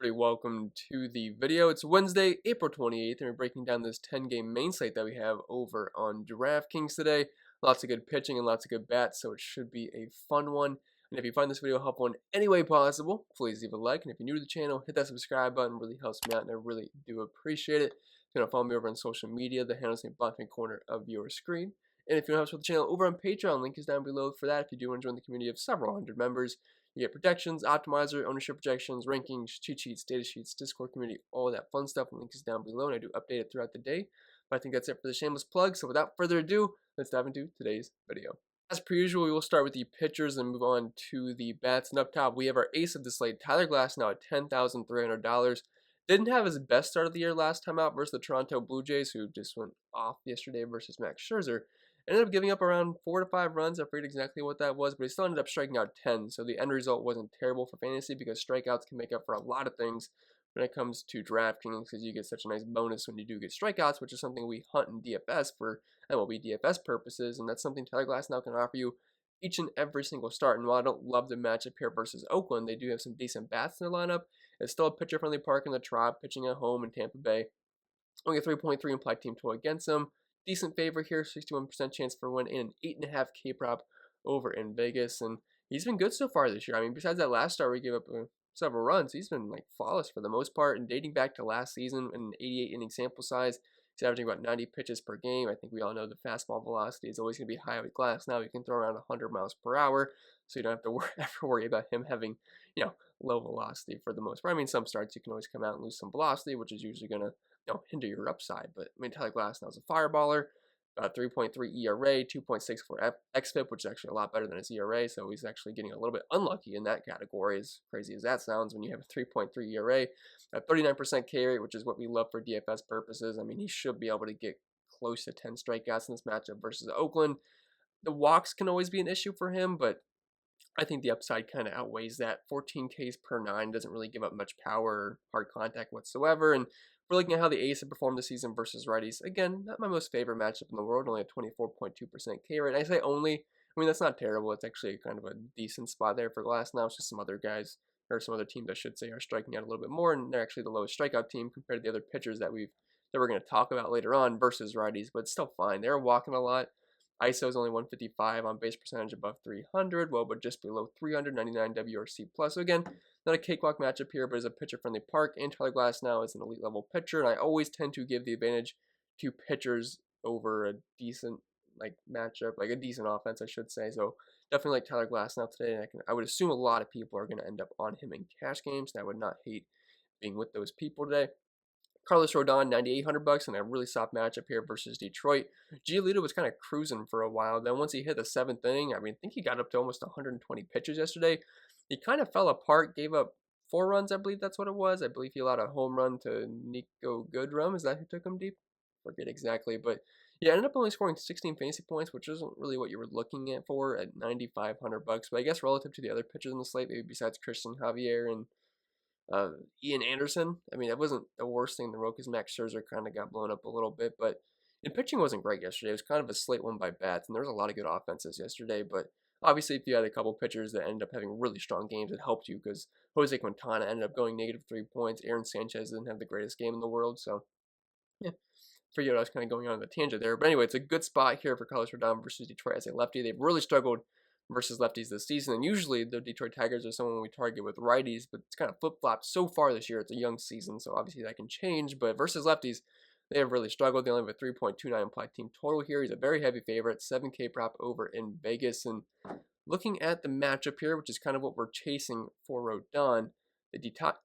Pretty welcome to the video. It's Wednesday, April 28th, and we're breaking down this 10-game main slate that we have over on DraftKings today. Lots of good pitching and lots of good bats, so it should be a fun one. And if you find this video helpful in any way possible, please leave a like. And if you're new to the channel, hit that subscribe button. It really helps me out, and I really do appreciate it. If you want to follow me over on social media, the handle is in the bottom corner of your screen. And if you want to help support the channel over on Patreon, link is down below for that. If you do want to join the community of several hundred members, you get protections, optimizer, ownership projections, rankings, cheat sheets, data sheets, Discord community, all that fun stuff. The link is down below, and I do update it throughout the day. But I think that's it for the shameless plug. So without further ado, let's dive into today's video. As per usual, we will start with the pitchers and move on to the bats. And up top, we have our ace of the slate, Tyler Glasnow, at $10,300. Didn't have his best start of the year last time out versus the Toronto Blue Jays, who just went off yesterday versus Max Scherzer. Ended up giving up around 4 to 5 runs. I forget exactly what that was, but he still ended up striking out 10. So the end result wasn't terrible for fantasy because strikeouts can make up for a lot of things when it comes to DraftKings, because you get such a nice bonus when you do get strikeouts, which is something we hunt in DFS for MLB DFS purposes, and that's something Tyler Glasnow can offer you each and every single start. And while I don't love the matchup here versus Oakland, they do have some decent bats in their lineup. It's still a pitcher-friendly park in the Trop, pitching at home in Tampa Bay. Only a 3.3 implied team total against them. Decent favorite here, 61% chance for win, and an 8.5 K prop over in Vegas. And he's been good so far this year. I mean, besides that last start where he gave up several runs, he's been like flawless for the most part. And dating back to last season, in an 88 inning sample size, he's averaging about 90 pitches per game. I think we all know the fastball velocity is always going to be high with Glasnow. He can throw around 100 miles per hour, so you don't have to ever worry about him having, low velocity for the most part. I mean, some starts you can always come out and lose some velocity, which is usually going to hinder your upside. But I mean, Tyler Glasnow's a fireballer. 3.3 ERA, 2.64 xFIP, which is actually a lot better than his ERA. So he's actually getting a little bit unlucky in that category, as crazy as that sounds, when you have a 3.3 ERA, a 39% K rate, which is what we love for DFS purposes. I mean, he should be able to get close to 10 strikeouts in this matchup versus Oakland. The walks can always be an issue for him, but I think the upside kind of outweighs that. 14 Ks per 9 doesn't really give up much power or hard contact whatsoever. And we're looking at how the Ace have performed this season versus righties. Again, not my most favorite matchup in the world, only a 24.2% K rate. I say only, I mean, that's not terrible. It's actually kind of a decent spot there for Glasnow. It's just some other guys, or some other teams, I should say, are striking out a little bit more, and they're actually the lowest strikeout team compared to the other pitchers that we're going to talk about later on versus righties, but it's still fine. They're walking a lot. ISO is only 155 on base percentage above 300, well, but just below 399 WRC plus. So again, not a cakewalk matchup here, but as a pitcher-friendly park, and Tyler Glasnow is an elite level pitcher, and I always tend to give the advantage to pitchers over a decent matchup, like a decent offense, I should say. So definitely like Tyler Glasnow today, and I would assume a lot of people are going to end up on him in cash games, and I would not hate being with those people today. Carlos Rodon, $9,800, and a really soft matchup here versus Detroit. Giolito was kind of cruising for a while. Then once he hit the 7th inning, I mean, I think he got up to almost 120 pitches yesterday. He kind of fell apart, gave up 4 runs, I believe that's what it was. I believe he allowed a home run to Nico Goodrum. Is that who took him deep? Forget exactly, but yeah, ended up only scoring 16 fantasy points, which isn't really what you were looking at for at $9,500. But I guess relative to the other pitchers in the slate, maybe besides Christian Javier and Ian Anderson, I mean, that wasn't the worst thing in the world because Max Scherzer kind of got blown up a little bit, but pitching wasn't great yesterday. It was kind of a slate won by bats, and there was a lot of good offenses yesterday, but obviously if you had a couple pitchers that ended up having really strong games, it helped you because Jose Quintana ended up going -3 points. Aaron Sanchez didn't have the greatest game in the world, so yeah. Forget what I was kind of going on the tangent there, but anyway, it's a good spot here for Carlos Rodon versus Detroit as a lefty. They've really struggled versus lefties this season, and usually the Detroit Tigers are someone we target with righties, but it's kind of flip-flopped so far this year. It's a young season, so obviously that can change, but versus lefties, they have really struggled. They only have a 3.29 implied team total here. He's a very heavy favorite, 7K prop over in Vegas, and looking at the matchup here, which is kind of what we're chasing for Rodon, the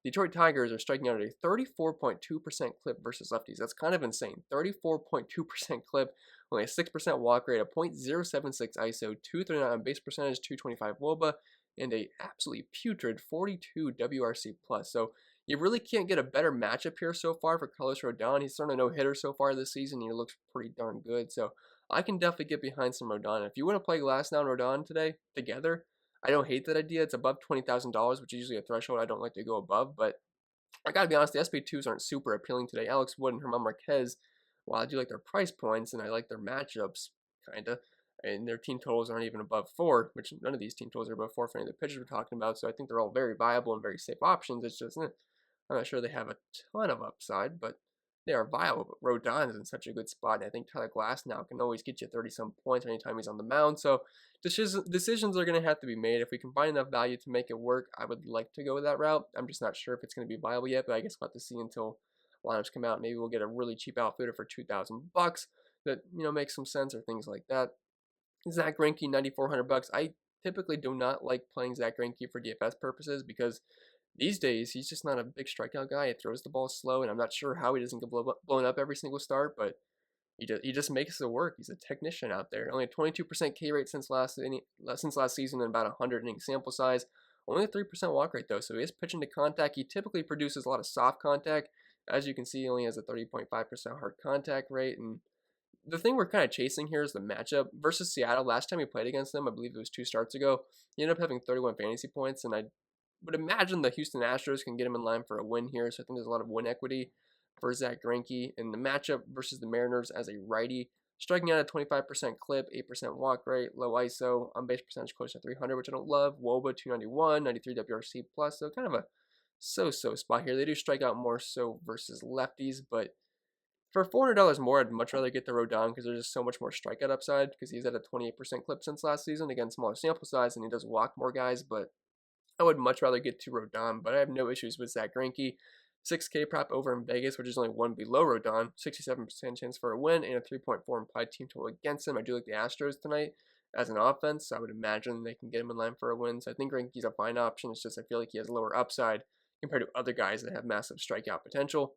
Detroit Tigers are striking out at a 34.2% clip versus lefties. That's kind of insane. 34.2% clip, only a 6% walk rate, a .076 ISO, 239 on base percentage, 225 WOBA, and a absolutely putrid 42 WRC plus. So you really can't get a better matchup here so far for Carlos Rodon. He's thrown a no-hitter so far this season, and he looks pretty darn good. So I can definitely get behind some Rodon. If you want to play Glasnow and Rodon today together, I don't hate that idea. It's above $20,000, which is usually a threshold I don't like to go above, but I gotta be honest, the SP2s aren't super appealing today. Alex Wood and German Marquez, while I do like their price points and I like their matchups, kinda, and their team totals aren't even above 4, which none of these team totals are above 4 for any of the pitchers we're talking about, so I think they're all very viable and very safe options. It's just, I'm not sure they have a ton of upside, but they are viable. But Rodon is in such a good spot, and I think Tyler Glass now can always get you 30-some points anytime he's on the mound. So decisions are going to have to be made. If we can find enough value to make it work, I would like to go that route. I'm just not sure if it's going to be viable yet, but I guess we'll have to see until lineups come out. Maybe we'll get a really cheap outfielder for $2,000 that makes some sense, or things like that. Zach Greinke, $9,400. I typically do not like playing Zach Greinke for DFS purposes because these days he's just not a big strikeout guy. He throws the ball slow, and I'm not sure how he doesn't get blown up every single start, but he just makes it work. He's a technician out there. Only a 22% K rate since last season, and about a 100 inning sample size. Only a 3% walk rate though, so he is pitching to contact. He typically produces a lot of soft contact. As you can see, he only has a 30.5% hard contact rate, and the thing we're kind of chasing here is the matchup versus Seattle. Last time we played against them, I believe it was 2 starts ago, he ended up having 31 fantasy points, and I would imagine the Houston Astros can get him in line for a win here, so I think there's a lot of win equity for Zach Greinke. In the matchup versus the Mariners as a righty, striking out at 25% clip, 8% walk rate, low ISO, on base percentage close to 300, which I don't love. WOBA 291, 93 WRC plus, so kind of a so-so spot here. They do strike out more so versus lefties, but for $400 more, I'd much rather get the Rodon because there's just so much more strikeout upside because he's at a 28% clip since last season, again, smaller sample size, and he does walk more guys, but I would much rather get to Rodon, but I have no issues with Zach Greinke. 6K prop over in Vegas, which is only one below Rodon, 67% chance for a win, and a 3.4 implied team total against him. I do like the Astros tonight as an offense, so I would imagine they can get him in line for a win. So I think Greinke's a fine option. It's just I feel like he has lower upside compared to other guys that have massive strikeout potential.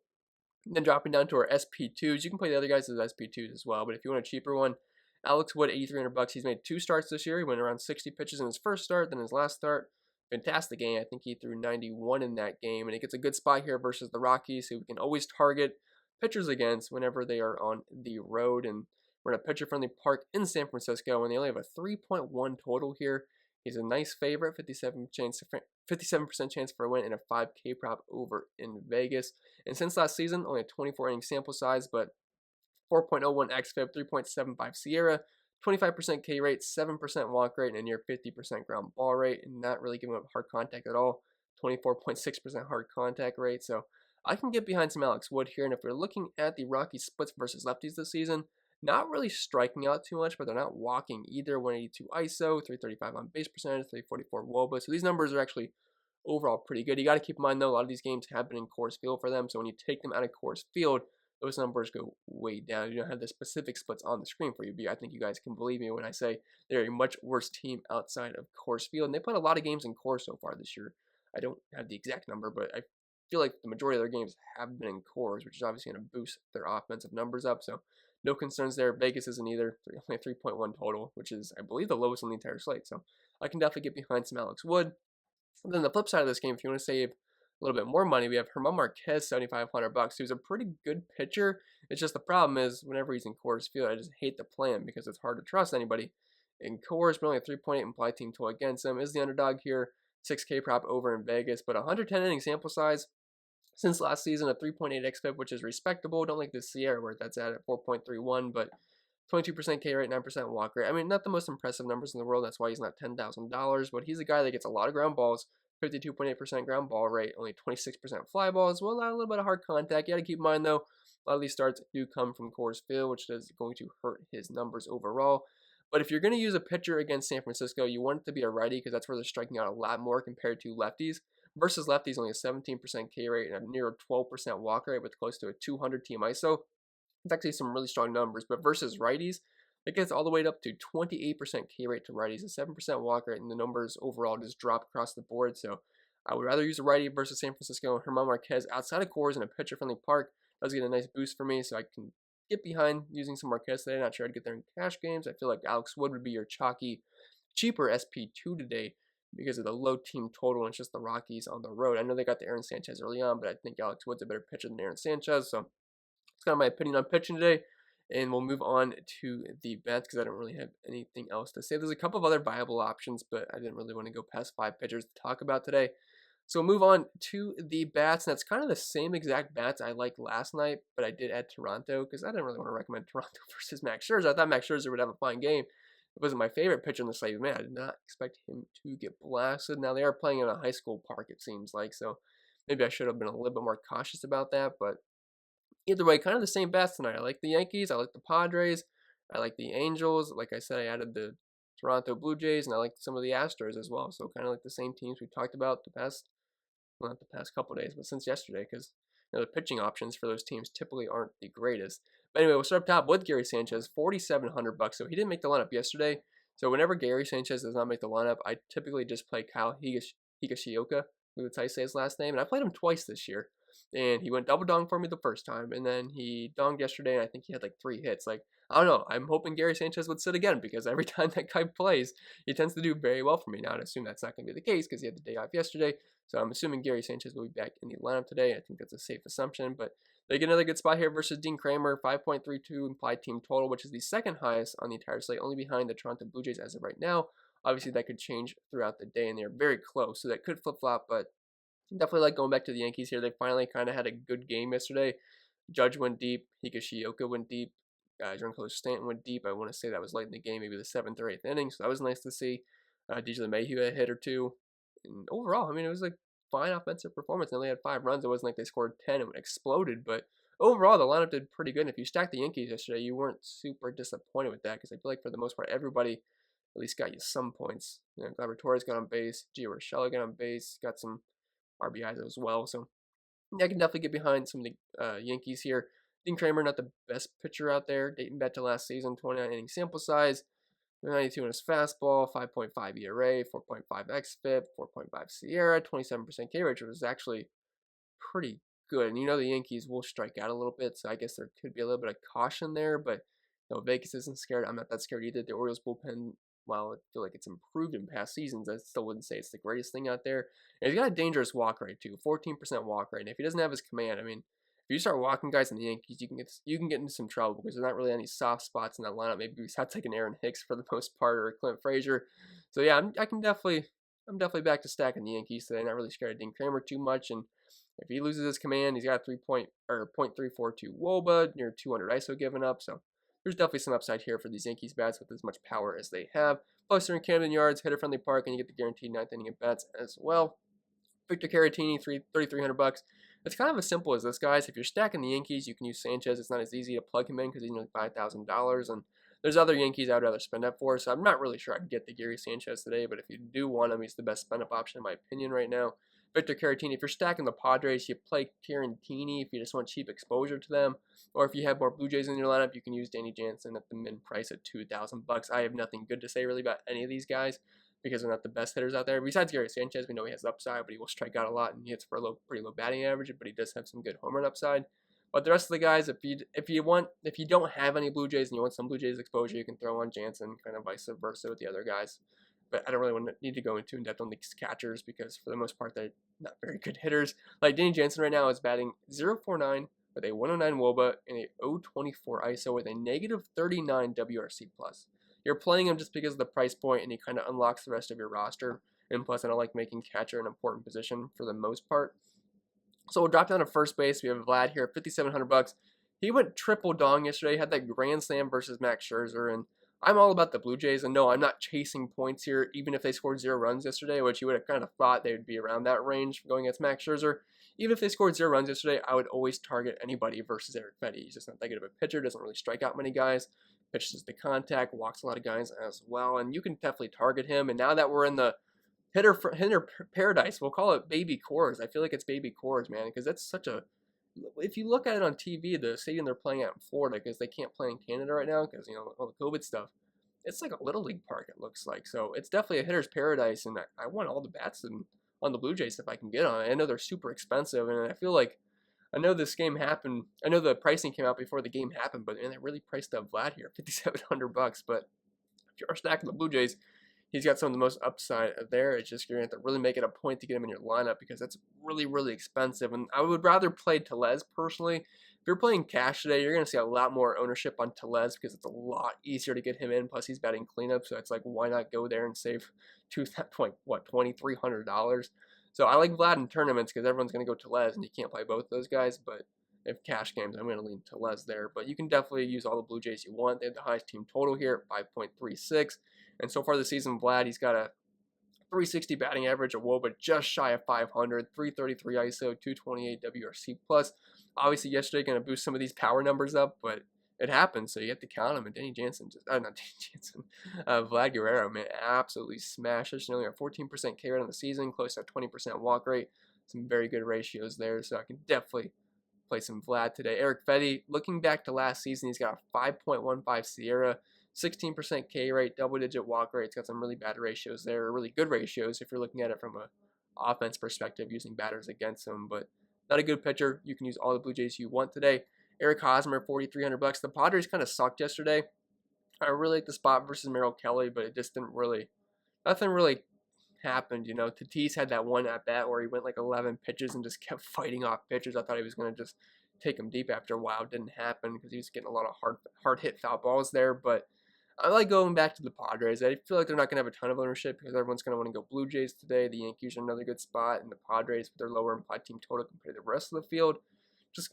And then dropping down to our SP2s, you can play the other guys as SP2s as well, but if you want a cheaper one, Alex Wood, $8,300. He's made 2 starts this year. He went around 60 pitches in his first start, then his last start. Fantastic game. I think he threw 91 in that game, and he gets a good spot here versus the Rockies, who we can always target pitchers against whenever they are on the road. And we're in a pitcher-friendly park in San Francisco, and they only have a 3.1 total here. He's a nice favorite, 57% chance for a win, and a 5K prop over in Vegas. And since last season, only a 24 inning sample size, but 4.01 xFIP, 3.75 Sierra, 25% K rate, 7% walk rate, and a near 50% ground ball rate, and not really giving up hard contact at all. 24.6% hard contact rate. So I can get behind some Alex Wood here. And if we're looking at the Rockies splits versus lefties this season, not really striking out too much, but they're not walking either. 182 ISO, 335 on base percentage, 344 WOBA. So these numbers are actually overall pretty good. You got to keep in mind though, a lot of these games have been in Coors Field for them. So when you take them out of Coors Field, those numbers go way down. You don't have the specific splits on the screen for you, but I think you guys can believe me when I say they're a much worse team outside of Coors Field. And they played a lot of games in Coors so far this year. I don't have the exact number, but I feel like the majority of their games have been in Coors, which is obviously going to boost their offensive numbers up. So no concerns there. Vegas isn't either. Only 3.1 total, which is, I believe, the lowest on the entire slate. So I can definitely get behind some Alex Wood. And then the flip side of this game, if you want to save a little bit more money, we have German Marquez, $7,500, who's a pretty good pitcher. It's just the problem is whenever he's in Coors Field, I just hate to play him because it's hard to trust anybody in Coors, but only a 3.8 implied team total against him. Is the underdog here, 6K prop over in Vegas, but 110 inning sample size. Since last season, a 3.8 xFIP, which is respectable. Don't like the Sierra where that's at 4.31, but 22% K rate, 9% walk rate. I mean, not the most impressive numbers in the world. That's why he's not $10,000, but he's a guy that gets a lot of ground balls, 52.8% ground ball rate, only 26% fly balls. Well, not a little bit of hard contact. You got to keep in mind, though, a lot of these starts do come from Coors Field, which is going to hurt his numbers overall. But if you're going to use a pitcher against San Francisco, you want it to be a righty because that's where they're striking out a lot more compared to lefties. Versus lefties, only a 17% K rate and a near 12% walk rate with close to a 200 team ISO. It's actually some really strong numbers. But versus righties, it gets all the way up to 28% K rate to righties, a 7% walk rate, and the numbers overall just drop across the board. So I would rather use a righty versus San Francisco. German Marquez outside of Coors in a pitcher-friendly park does get a nice boost for me, so I can get behind using some Marquez today. Not sure I'd get there in cash games. I feel like Alex Wood would be your chalky, cheaper SP2 today because of the low team total and it's just the Rockies on the road. I know they got the Aaron Sanchez early on, but I think Alex Wood's a better pitcher than Aaron Sanchez. So it's kind of my opinion on pitching today. And we'll move on to the bets because I don't really have anything else to say. There's a couple of other viable options, but I didn't really want to go past 5 pitchers to talk about today. So we'll move on to the bats. And that's kind of the same exact bats I liked last night, but I did add Toronto because I didn't really want to recommend Toronto versus Max Scherzer. I thought Max Scherzer would have a fine game. It wasn't my favorite pitcher in the slate, man. I did not expect him to get blasted. Now they are playing in a high school park, it seems like, so Maybe I should have been a little bit more cautious about that, but either way, kind of the same bats tonight. I like the Yankees, I like the Padres, I like the Angels. Like I said, I added the Toronto Blue Jays, and I like some of the Astros as well. So kind of like the same teams we talked about the past, well, not the past couple days, but since yesterday, because the pitching options for those teams typically aren't the greatest. But anyway, we'll start up top with Gary Sanchez, $4,700. So he didn't make the lineup yesterday. So whenever Gary Sanchez does not make the lineup, I typically just play Kyle Higashioka, who that's how you say his last name, and I played him twice this year. And he went double dong for me the first time, and then he donged yesterday, and I think he had like 3 hits. Like, I don't know. I'm hoping Gary Sanchez would sit again because every time that guy plays, he tends to do very well for me. Now, I assume that's not going to be the case because he had the day off yesterday. So I'm assuming Gary Sanchez will be back in the lineup today. I think that's a safe assumption. But they get another good spot here versus Dean Kramer, 5.32 implied team total, which is the second highest on the entire slate, only behind the Toronto Blue Jays as of right now. Obviously, that could change throughout the day, and they're very close, so that could flip-flop, but definitely like going back to the Yankees here. They finally kind of had a good game yesterday. Judge went deep. Higashioka went deep. Giancarlo Stanton went deep. I want to say that was late in the game, maybe the 7th or 8th inning, so that was nice to see. DJ LeMahieu had a hit or two. And overall, I mean, it was like fine offensive performance. They only had 5 runs. It wasn't like they scored 10 and exploded, but overall, the lineup did pretty good. And if you stacked the Yankees yesterday, you weren't super disappointed with that because I feel like for the most part, everybody at least got you some points. Gleyber Torres got on base. Gio Urshela got on base. Got some RBIs as well. So yeah, I can definitely get behind some of the Yankees here. Dean Kramer, not the best pitcher out there, dating back to last season, 29 inning sample size, 92 in his fastball, 5.5 ERA, 4.5 xFIP, 4.5 SIERA, 27% K rate, which was actually pretty good. And the Yankees will strike out a little bit, so I guess there could be a little bit of caution there, but Vegas isn't scared. I'm not that scared either. The Orioles bullpen, while I feel like it's improved in past seasons, I still wouldn't say it's the greatest thing out there. And he's got a dangerous walk rate too, 14% walk rate. And if he doesn't have his command, I mean, if you start walking guys in the Yankees, you can get into some trouble because there's not really any soft spots in that lineup. Maybe besides like an Aaron Hicks for the most part or a Clint Frazier. So yeah, I'm definitely back to stacking the Yankees today. Not really scared of Dean Kramer too much. And if he loses his command, he's got 0.342 WOBA, near 200 ISO given up. So there's definitely some upside here for these Yankees bats with as much power as they have. Plus, they're in Camden Yards, hitter-friendly park, and you get the guaranteed 9th inning at bats as well. Victor Caratini, $3,300. It's kind of as simple as this, guys. If you're stacking the Yankees, you can use Sanchez. It's not as easy to plug him in because he's only $5,000, and there's other Yankees I'd rather spend that for. So I'm not really sure I'd get the Gary Sanchez today, but if you do want him, he's the best spend-up option in my opinion right now. Victor Caratini, if you're stacking the Padres, you play Caratini if you just want cheap exposure to them. Or if you have more Blue Jays in your lineup, you can use Danny Jansen at the min price at $2,000. I have nothing good to say really about any of these guys because they're not the best hitters out there. Besides Gary Sanchez, we know he has upside, but he will strike out a lot and he hits for a pretty low batting average, but he does have some good home run upside. But the rest of the guys, if you don't have any Blue Jays and you want some Blue Jays exposure, you can throw on Jansen, kind of vice versa with the other guys. But I don't really need to go into in depth on these catchers because for the most part they're not very good hitters. Like Danny Jansen right now is batting .049 with a 109 WOBA and a .024 ISO with a -39 WRC+. You're playing him just because of the price point and he kind of unlocks the rest of your roster. And plus I don't like making catcher an important position for the most part. So we'll drop down to first base. We have Vlad here at $5,700. He went triple dong yesterday, had that grand slam versus Max Scherzer, and I'm all about the Blue Jays, and no, I'm not chasing points here, even if they scored 0 runs yesterday, which you would have kind of thought they would be around that range going against Max Scherzer. Even if they scored 0 runs yesterday, I would always target anybody versus Eric Fetty. He's just not that good of a pitcher, doesn't really strike out many guys, pitches to contact, walks a lot of guys as well, and you can definitely target him. And now that we're in the hitter paradise, we'll call it baby Coors. I feel like it's baby Coors, man, because that's such a... If you look at it on TV, the stadium they're playing at in Florida, because they can't play in Canada right now because, all the COVID stuff, it's like a Little League park, it looks like. So it's definitely a hitter's paradise, and I want all the bats on the Blue Jays if I can get on it. I know they're super expensive, and I feel like, I know this game happened, I know the pricing came out before the game happened, but man, they really priced up Vlad here, $5,700. But if you're stacking the Blue Jays, he's got some of the most upside there. It's just you're going to have to really make it a point to get him in your lineup because that's really, really expensive. And I would rather play Tellez personally. If you're playing cash today, you're going to see a lot more ownership on Tellez because it's a lot easier to get him in. Plus, he's batting cleanup, so it's like, why not go there and save $2,300? So I like Vlad in tournaments because everyone's going to go Tellez, and you can't play both those guys. But if cash games, I'm going to lean Tellez there. But you can definitely use all the Blue Jays you want. They have the highest team total here at 5.36. And so far this season, Vlad, he's got a 360 batting average, a WOBA just shy of 500, 333 ISO, 228 WRC plus. Obviously, yesterday going to boost some of these power numbers up, but it happens, so you have to count him. And Danny Jansen, not Danny Jansen, Vlad Guerrero, man, absolutely smashed. Just only a 14% K rate on the season, close to a 20% walk rate. Some very good ratios there, so I can definitely play some Vlad today. Eric Fetty, looking back to last season, he's got a 5.15 Sierra, 16% K rate, double-digit walk rate. It's got some really bad ratios there, really good ratios if you're looking at it from a offense perspective using batters against him, but not a good pitcher. You can use all the Blue Jays you want today. Eric Hosmer, $4,300. The Padres kind of sucked yesterday. I really like the spot versus Merrill Kelly, but it just nothing really happened. Tatis had that one at bat where he went like 11 pitches and just kept fighting off pitchers. I thought he was going to just take him deep after a while. It didn't happen because he was getting a lot of hard hit foul balls there, but I like going back to the Padres. I feel like they're not going to have a ton of ownership because everyone's going to want to go Blue Jays today. The Yankees are another good spot, and the Padres with their lower implied team total compared to the rest of the field. Just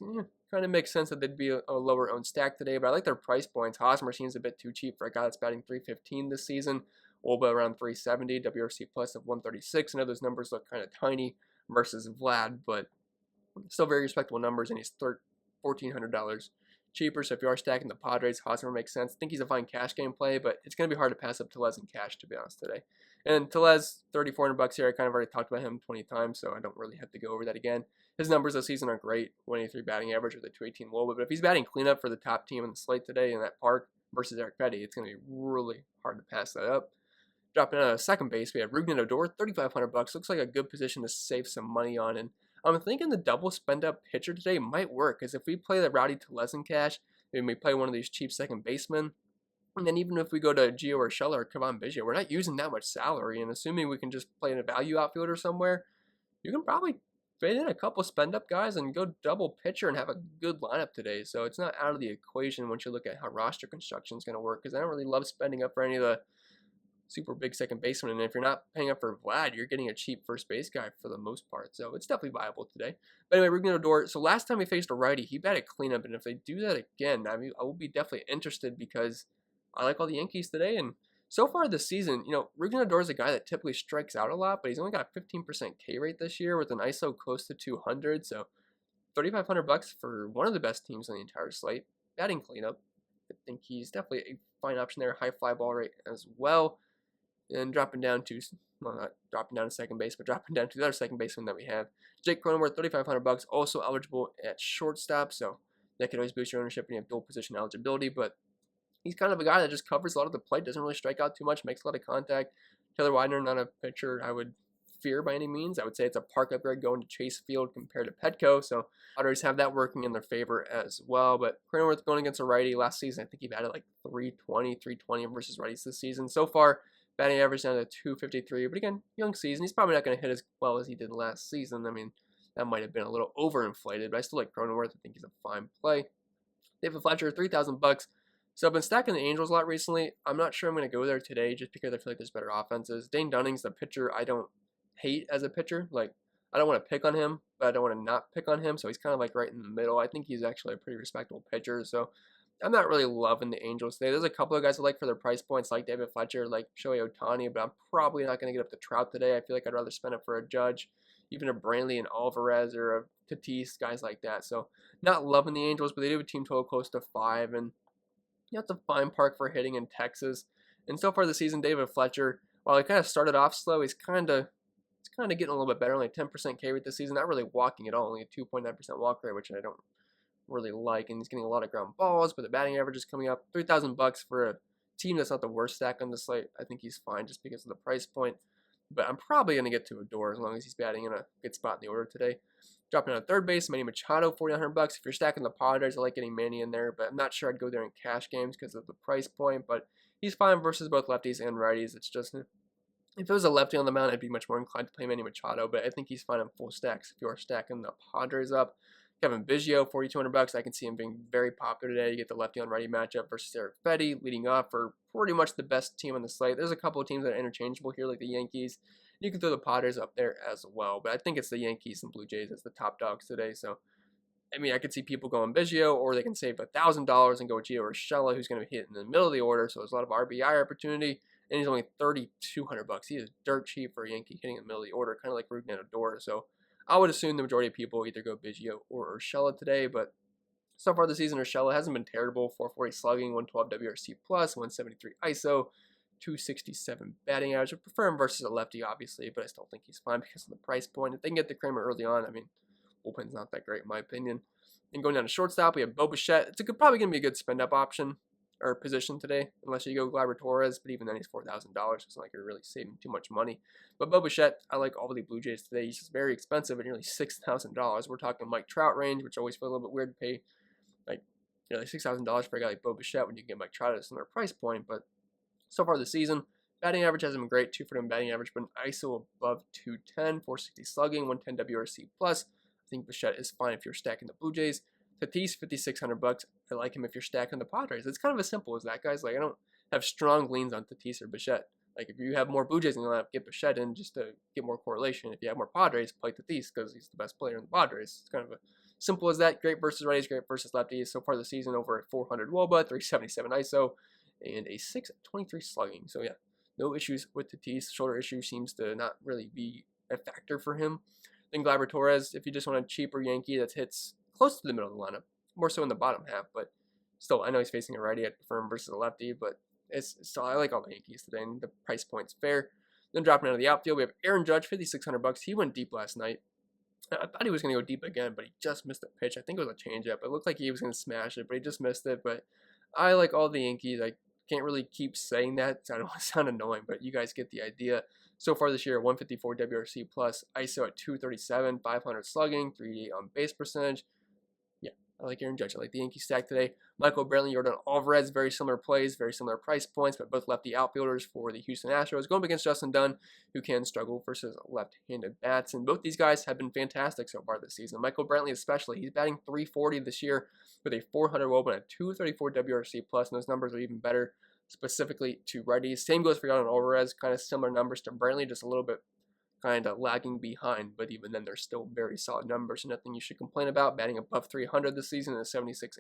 kind of makes sense that they'd be a lower owned stack today, but I like their price points. Hosmer seems a bit too cheap for a guy that's batting 315 this season. Woba around 370, WRC plus of 136. I know those numbers look kind of tiny versus Vlad, but still very respectable numbers, and he's $1,400 cheaper. So if you are stacking the Padres, Hosmer makes sense. I think he's a fine cash game play, but it's going to be hard to pass up Tellez in cash, to be honest, today. And Tellez, $3,400 here. I kind of already talked about him 20 times, so I don't really have to go over that again. His numbers this season are great, 183 batting average with a 218 WOBA, but if he's batting cleanup for the top team in the slate today in that park versus Eric Fetty, it's going to be really hard to pass that up. Dropping out of second base, we have Rougned Odor, $3,500. Looks like a good position to save some money on, and I'm thinking the double spend-up pitcher today might work, because if we play the Rowdy Tellez in cash, maybe we play one of these cheap second basemen, and then even if we go to Gio Urshela or Cavan Biggio, we're not using that much salary, and assuming we can just play in a value outfielder somewhere, you can probably fit in a couple spend-up guys and go double pitcher and have a good lineup today. So it's not out of the equation once you look at how roster construction is going to work, because I don't really love spending up for any of the super big second baseman, and if you're not paying up for Vlad, you're getting a cheap first base guy for the most part, so it's definitely viable today. But anyway, Rougned Odor, so last time we faced a righty, he batted cleanup, and if they do that again, I will be definitely interested, because I like all the Yankees today, and so far this season, Rougned Odor is a guy that typically strikes out a lot, but he's only got a 15% K rate this year with an ISO close to 200, so $3,500 for one of the best teams on the entire slate, batting cleanup. I think he's definitely a fine option there, high fly ball rate as well. And dropping down to, well, not dropping down to second base, but dropping down to the other second baseman that we have, Jake Cronenworth, $3,500, also eligible at shortstop, so that could always boost your ownership when you have dual position eligibility, but he's kind of a guy that just covers a lot of the plate, doesn't really strike out too much, makes a lot of contact. Taylor Widener, not a pitcher I would fear by any means. I would say it's a park upgrade going to Chase Field compared to Petco, so Padres have that working in their favor as well. But Cronenworth going against a righty last season, I think he batted like 320 versus righties this season. So far, batting average down to 253, but again, young season. He's probably not going to hit as well as he did last season. I mean, that might have been a little overinflated, but I still like Cronenworth. I think he's a fine play. David Fletcher, $3,000. So I've been stacking the Angels a lot recently. I'm not sure I'm going to go there today just because I feel like there's better offenses. Dane Dunning's the pitcher I don't hate as a pitcher. Like, I don't want to pick on him, but I don't want to not pick on him. So he's kind of like right in the middle. I think he's actually a pretty respectable pitcher. So I'm not really loving the Angels today. There's a couple of guys I like for their price points, like David Fletcher, like Shohei Otani, but I'm probably not going to get up to Trout today. I feel like I'd rather spend it for a Judge, even a Brantley and Alvarez or a Tatis, guys like that. So not loving the Angels, but they do have a team total close to 5, and it's a fine park for hitting in Texas. And so far this season, David Fletcher, while he kind of started off slow, he's kind of getting a little bit better. Only 10% K rate this season, not really walking at all. Only a 2.9% walk rate, which I don't really like. And he's getting a lot of ground balls, but the batting average is coming up. $3,000 for a team that's not the worst stack on the slate. I think he's fine just because of the price point. But I'm probably going to get to Odor as long as he's batting in a good spot in the order today. Dropping on third base, Manny Machado, $4,900. If you're stacking the Padres, I like getting Manny in there, but I'm not sure I'd go there in cash games because of the price point. But he's fine versus both lefties and righties. It's just, if it was a lefty on the mound, I'd be much more inclined to play Manny Machado, but I think he's fine in full stacks if you are stacking the Padres up. Cavan Biggio, $4,200. I can see him being very popular today. You get the lefty on righty matchup versus Eric Fetty, leading off for pretty much the best team on the slate. There's a couple of teams that are interchangeable here, like the Yankees. You can throw the Padres up there as well, but I think it's the Yankees and Blue Jays as the top dogs today. So, I mean, I could see people going Biggio, or they can save $1,000 and go with Gio Urshela, who's going to be hit in the middle of the order. So there's a lot of RBI opportunity. and he's only $3,200. He is dirt cheap for a Yankee hitting in the middle of the order, kind of like Rougned Odor. So I would assume the majority of people either go Biggio or Urshela today, but so far this season, Urshela hasn't been terrible. 440 slugging, 112 WRC plus, 173 ISO, 267 batting average. I prefer him versus a lefty, obviously, but I still think he's fine because of the price point. If they can get the Kramer early on, I mean, bullpen's not that great in my opinion. And going down to shortstop, we have Bo Bichette. It's probably going to be a good spend-up option or position today, unless you go Gleyber Torres, but even then he's $4,000. It's not like you're really saving too much money. But Bo Bichette, I like all the Blue Jays today. He's just very expensive at nearly $6,000. We're talking Mike Trout range, which always feels a little bit weird to pay like $6,000 for a guy like Bo Bichette when you can get Mike Trout at a similar price point. But so far this season, batting average hasn't been great, 2-for-10 batting average, but an ISO above 210, 460 slugging, 110 WRC plus. I think Bichette is fine if you're stacking the Blue Jays. Tatis, $5,600. I like him if you're stacking the Padres. It's kind of as simple as that, guys. Like, I don't have strong leans on Tatis or Bichette. Like, if you have more Blue Jays in the lineup, get Bichette in just to get more correlation. If you have more Padres, play Tatis because he's the best player in the Padres. It's kind of a simple as that. Great versus righties, great versus lefties. So far this season, over at 400 WOBA, 377 ISO, and a 623 slugging. So yeah, no issues with Tatis. Shoulder issue seems to not really be a factor for him. Then Gleyber Torres, if you just want a cheaper Yankee that hits close to the middle of the lineup, more so in the bottom half, but still, I know he's facing a righty. I'd prefer him versus a lefty, but it's still, I like all the Yankees today, and the price point's fair. Then dropping out of the outfield, we have Aaron Judge, $5,600. He went deep last night. I thought he was going to go deep again, but he just missed a pitch. I think it was a changeup. It looked like he was going to smash it, but he just missed it. But I like all the Yankees. I can't really keep saying that, so I don't want to sound annoying, but you guys get the idea. So far this year, 154 WRC plus, ISO at 237, 500 slugging, 388 on base percentage. Yeah, I like Aaron Judge. I like the Yankee stack today. Michael Brantley, Jordan Alvarez, very similar plays, very similar price points, but both lefty outfielders for the Houston Astros. Going up against Justin Dunn, who can struggle versus left-handed bats. And both these guys have been fantastic so far this season. Michael Brantley especially, he's batting 340 this year with a 400 WOBA and a 234 WRC plus, and those numbers are even better specifically to righties. Same goes for Jordan Alvarez, kind of similar numbers to Brantley, just a little bit kind of lagging behind, but even then they're still very solid numbers, so nothing you should complain about. Batting above 300 this season in a 76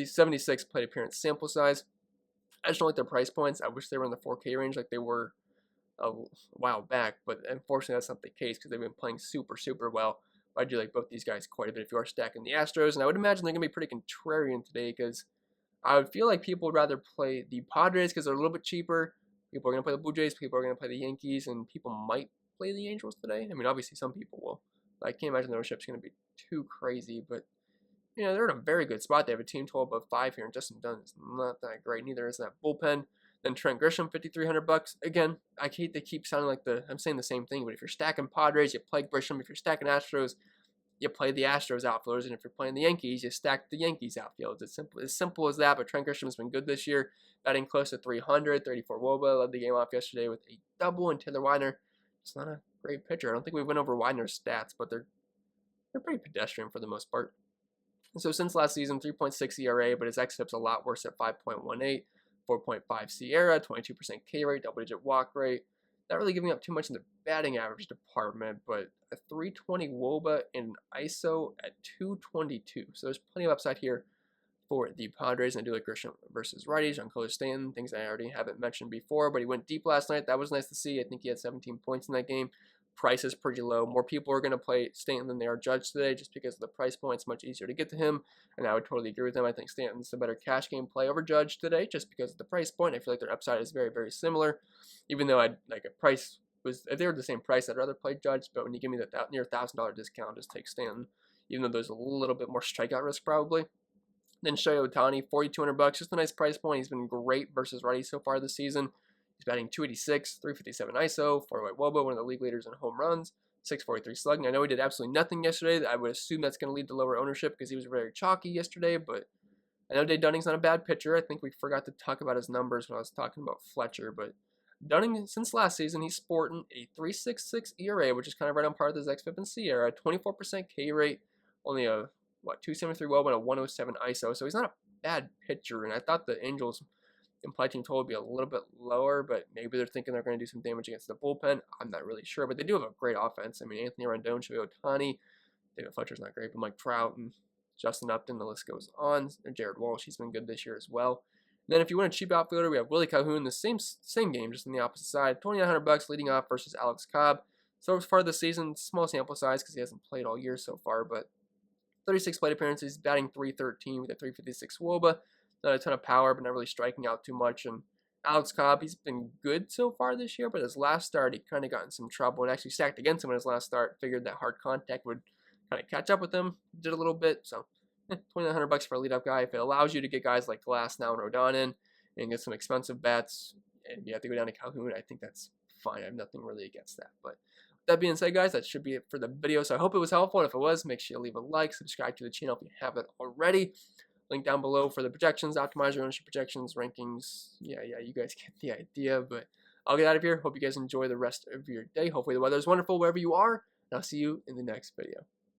76 plate appearance sample size. I just don't like their price points. I wish they were in the 4K range like they were a while back, but unfortunately that's not the case because they've been playing super well. But I do like both these guys quite a bit if you are stacking the Astros, and I would imagine they're going to be pretty contrarian today because I would feel like people would rather play the Padres because they're a little bit cheaper. People are going to play the Blue Jays, people are going to play the Yankees, and people might play the Angels today. I mean, obviously some people will. But I can't imagine the ownership's going to be too crazy, but you know, they're in a very good spot. They have a team total above 5 here, and Justin Dunn is not that great. Neither is that bullpen. Then Trent Grisham, $5,300. Again, I hate to keep sounding like I'm saying the same thing, but if you're stacking Padres, you play Grisham. If you're stacking Astros, you play the Astros outfielders, and if you're playing the Yankees, you stack the Yankees outfields. It's simple as that, but Trent Grisham has been good this year, batting close to 300, 34 WOBA, led the game off yesterday with a double, and Taylor Widener, it's not a great pitcher. I don't think we went over Widener's stats, but they're pretty pedestrian for the most part. And so since last season, 3.6 ERA, but his xFIP's a lot worse at 5.18, 4.5 SIERA, 22% K rate, double-digit walk rate. Not really giving up too much in the batting average department, but a 320 WOBA and an ISO at 222. So there's plenty of upside here for the Padres. And I do like Grisham versus righties, Giancarlo Stanton, things I already haven't mentioned before, but he went deep last night. That was nice to see. I think he had 17 points in that game. Price is pretty low. More people are going to play Stanton than they are Judge today just because of the price point. It's much easier to get to him, and I would totally agree with them. I think Stanton's the better cash game play over Judge today just because of the price point. I feel like their upside is very similar, even though I'd like a price was if they were the same price, I'd rather play Judge, but when you give me that near $1,000 discount, just take Stanton, even though there's a little bit more strikeout risk probably. Then Shohei Otani, $4,200, just a nice price point. He's been great versus righty so far this season. He's batting 286, 357 ISO, 408 WOBA, one of the league leaders in home runs, 643 slugging. I know he did absolutely nothing yesterday. I would assume that's going to lead to lower ownership because he was very chalky yesterday, but I know Dave Dunning's not a bad pitcher. I think we forgot to talk about his numbers when I was talking about Fletcher, but Dunning, since last season, he's sporting a 3.66 ERA, which is kind of right on par with his xFIP and SIERA, 24% K rate, only a 273 WOBA and a 107 ISO, so he's not a bad pitcher, and I thought the Angels implied team total would be a little bit lower, but maybe they're thinking they're going to do some damage against the bullpen. I'm not really sure, but they do have a great offense. I mean, Anthony Rendon, Shohei Otani, David Fletcher's not great, but Mike Trout and Justin Upton, the list goes on. And Jared Walsh, he's been good this year as well. Then if you want a cheap outfielder, we have Willie Calhoun, the same game, just on the opposite side. $2,900 leading off versus Alex Cobb. So far this season, small sample size because he hasn't played all year so far, but 36 plate appearances, batting .313 with a .356 WOBA. Not a ton of power, but not really striking out too much. And Alex Cobb, he's been good so far this year, but his last start, he kind of got in some trouble and actually stacked against him in his last start. Figured that hard contact would kind of catch up with him. Did a little bit, so $2,900 for a leadoff guy. If it allows you to get guys like Glass now and Rodon in and get some expensive bats, and you have to go down to Calhoun, I think that's fine. I have nothing really against that. But that being said, guys, that should be it for the video. So I hope it was helpful. And if it was, make sure you leave a like, subscribe to the channel if you haven't already. Link down below for the projections, optimize your ownership projections, rankings. Yeah, you guys get the idea. But I'll get out of here. Hope you guys enjoy the rest of your day. Hopefully the weather is wonderful wherever you are. And I'll see you in the next video.